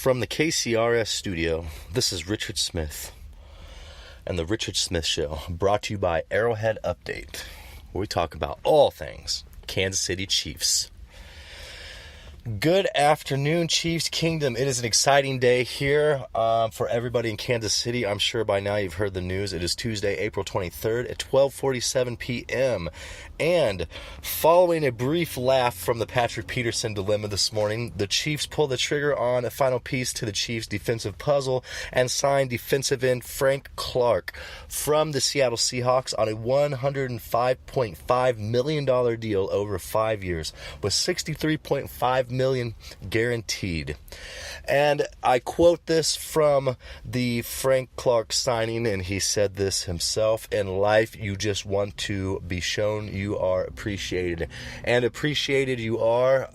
From the KCRS studio, this is Richard Smith and the Richard Smith Show, brought to you by Arrowhead Update, where we talk about all things Kansas City Chiefs. Good afternoon, Chiefs Kingdom. It is an exciting day here for everybody in Kansas City. I'm sure by now you've heard the news. It is Tuesday, April 23rd at 12:47 p.m. And following a brief laugh from the Patrick Peterson dilemma this morning, the Chiefs pulled the trigger on a final piece to the Chiefs' defensive puzzle and signed defensive end Frank Clark from the Seattle Seahawks on a $105.5 million deal over 5 years with $63.5 million guaranteed. And I quote this from the Frank Clark signing, and he said this himself: in life, you just want to be shown you are appreciated. And appreciated you are.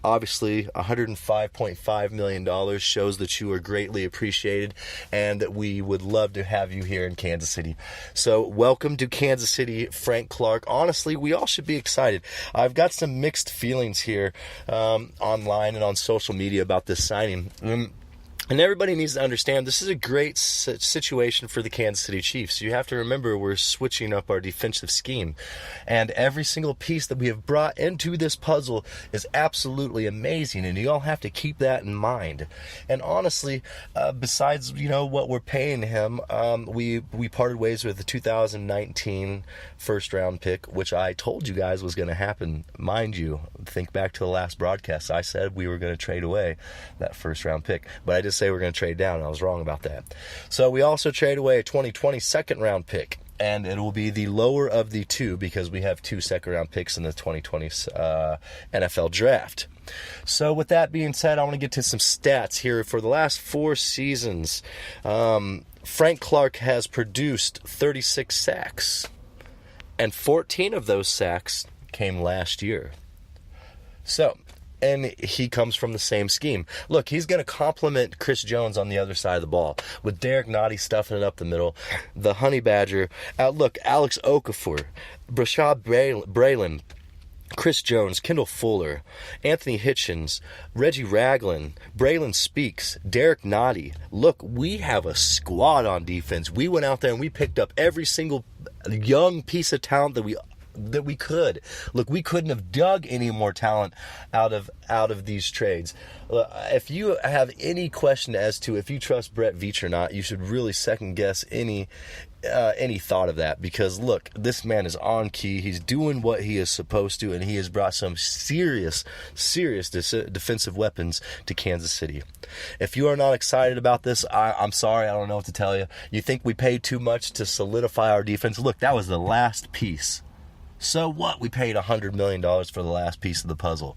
Obviously, $105.5 million shows that you are greatly appreciated and that we would love to have you here in Kansas City. So welcome to Kansas City, Frank Clark. Honestly, we all should be excited. I've got some mixed feelings here online and on social media about this signing. And everybody needs to understand this is a great situation for the Kansas City Chiefs. You have to remember we're switching up our defensive scheme. And every single piece that we have brought into this puzzle is absolutely amazing. And you all have to keep that in mind. And honestly, besides, what we're paying him, we parted ways with the 2019 first round pick, which I told you guys was going to happen. Mind you, think back to the last broadcast. I said we were going to trade away that first round pick. But I just say we're going to trade down, and I was wrong about that. So we also trade away a 2020 second round pick, and it will be the lower of the two because we have 2 second round picks in the 2020 NFL draft. So with that being said, I want to get to some stats here. For the last 4 seasons, Frank Clark has produced 36 sacks, and 14 of those sacks came last year. And he comes from the same scheme. Look, he's going to complement Chris Jones on the other side of the ball with Derek Nottie stuffing it up the middle, the Honey Badger. Look, Alex Okafor, Brashad Braylon, Chris Jones, Kendall Fuller, Anthony Hitchens, Reggie Ragland, Braylon Speaks, Derek Nottie. Look, we have a squad on defense. We went out there and we picked up every single young piece of talent that we could. Look, we couldn't have dug any more talent out of these trades. If you have any question as to if you trust Brett Veach or not, you should really second guess any thought of that, because look, this man is on key. He's doing what he is supposed to, and he has brought some serious defensive weapons to Kansas City. If you are not excited about this, I'm sorry, I don't know what to tell you. You think we paid too much to solidify our defense? Look, that was the last piece. So what? We paid $100 million for the last piece of the puzzle.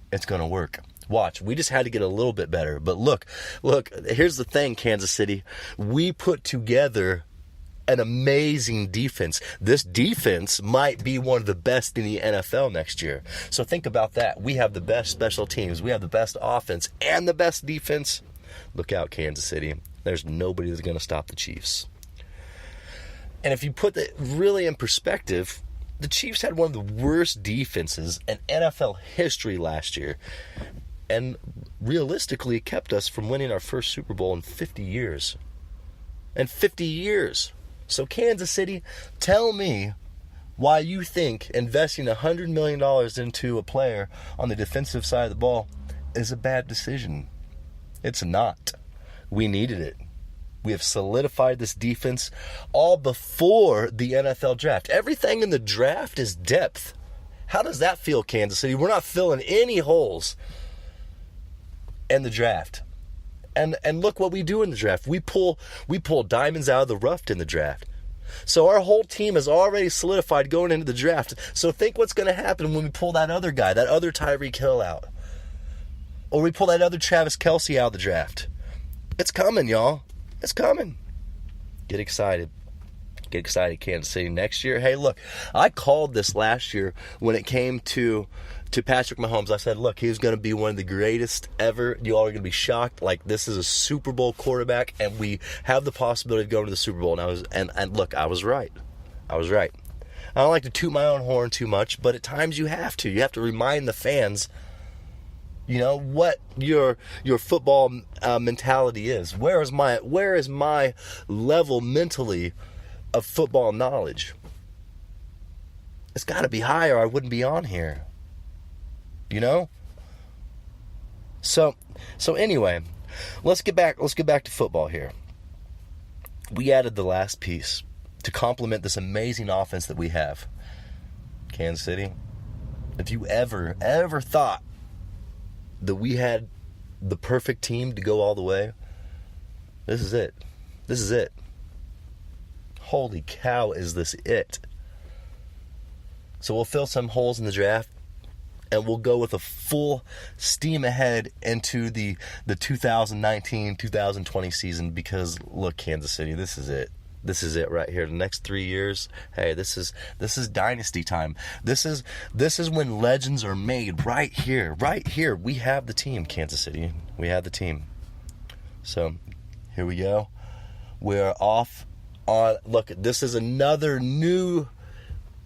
It's going to work. Watch. We just had to get a little bit better. But look, here's the thing, Kansas City. We put together an amazing defense. This defense might be one of the best in the NFL next year. So think about that. We have the best special teams. We have the best offense and the best defense. Look out, Kansas City. There's nobody that's going to stop the Chiefs. And if you put that really in perspective, the Chiefs had one of the worst defenses in NFL history last year, and realistically kept us from winning our first Super Bowl in 50 years. So Kansas City, tell me why you think investing $100 million into a player on the defensive side of the ball is a bad decision. It's not. We needed it. We have solidified this defense all before the NFL draft. Everything in the draft is depth. How does that feel, Kansas City? We're not filling any holes in the draft. And look what we do in the draft. We pull diamonds out of the rough in the draft. So our whole team is already solidified going into the draft. So think what's going to happen when we pull that other guy, that other Tyreek Hill out. Or we pull that other Travis Kelce out of the draft. It's coming, y'all. It's coming. Get excited. Get excited, Kansas City. Next year, hey, look, I called this last year when it came to Patrick Mahomes. I said, look, he's going to be one of the greatest ever. You all are going to be shocked. Like, this is a Super Bowl quarterback, and we have the possibility of going to the Super Bowl. And look, I was right. I don't like to toot my own horn too much, but at times you have to. You have to remind the fans You know what your football mentality is. Where is my level mentally of football knowledge? It's got to be higher. I wouldn't be on here. You know. So anyway, let's get back to football here. We added the last piece to complement this amazing offense that we have. Kansas City, if you ever thought that we had the perfect team to go all the way, this is it. This is it. Holy cow, is this it? So we'll fill some holes in the draft, and we'll go with a full steam ahead into the 2019-2020 season, because look, Kansas City, this is it. This is it right here. The next 3 years, hey, this is dynasty time. This is when legends are made right here. Right here. We have the team, Kansas City. We have the team. So, here we go. We're off on, look, this is another new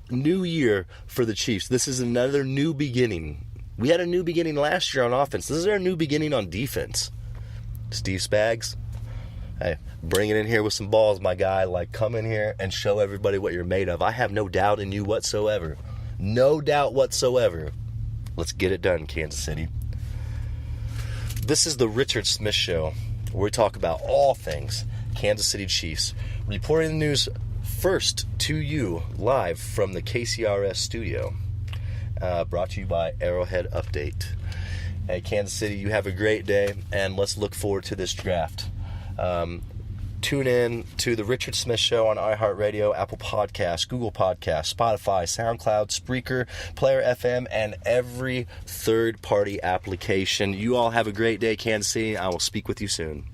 year for the Chiefs. This is another new beginning. We had a new beginning last year on offense. This is our new beginning on defense. Steve Spags, hey, bring it in here with some balls, my guy. Like, come in here and show everybody what you're made of. I have no doubt in you whatsoever. No doubt whatsoever. Let's get it done, Kansas City. This is the Richard Smith Show, where we talk about all things Kansas City Chiefs. Reporting the news first to you live from the KCRS studio. Brought to you by Arrowhead Update. Hey, Kansas City, you have a great day, and let's look forward to this draft. Tune in to the Richard Smith Show on iHeartRadio, Apple Podcasts, Google Podcasts, Spotify, SoundCloud, Spreaker, Player FM, and every third-party application. You all have a great day, Kansas City. I will speak with you soon.